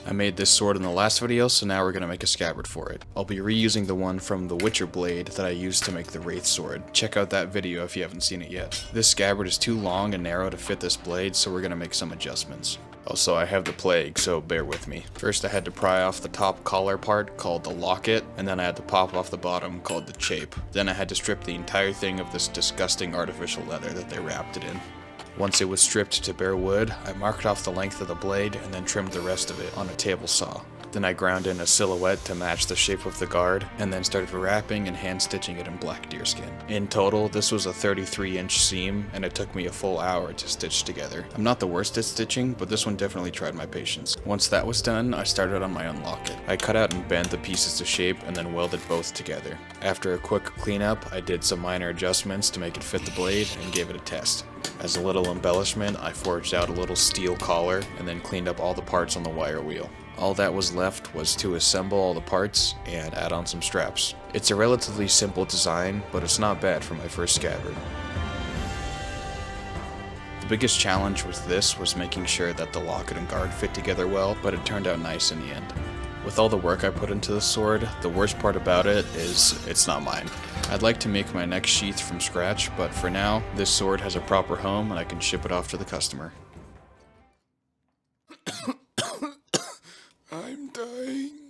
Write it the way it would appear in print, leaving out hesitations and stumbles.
I made this sword in the last video, so now we're going to make a scabbard for it. I'll be reusing the one from the Witcher blade that I used to make the Wraith sword. Check out that video if you haven't seen it yet. This scabbard is too long and narrow to fit this blade, so we're going to make some adjustments. Also, I have the plague, so bear with me. First, I had to pry off the top collar part, called the locket, and then I had to pop off the bottom, called the chape. Then I had to strip the entire thing of this disgusting artificial leather that they wrapped it in. Once it was stripped to bare wood, I marked off the length of the blade and then trimmed the rest of it on a table saw. Then I ground in a silhouette to match the shape of the guard, and then started wrapping and hand stitching it in black deerskin. In total, this was a 33-inch seam, and it took me a full hour to stitch together. I'm not the worst at stitching, but this one definitely tried my patience. Once that was done, I started on my own locket. I cut out and bent the pieces to shape and then welded both together. After a quick cleanup, I did some minor adjustments to make it fit the blade and gave it a test. As a little embellishment, I forged out a little steel collar and then cleaned up all the parts on the wire wheel. All that was left was to assemble all the parts and add on some straps. It's a relatively simple design, but it's not bad for my first scabbard. The biggest challenge with this was making sure that the locket and guard fit together well, but it turned out nice in the end. With all the work I put into the sword, the worst part about it is it's not mine. I'd like to make my next sheath from scratch, but for now, this sword has a proper home and I can ship it off to the customer. I'm dying.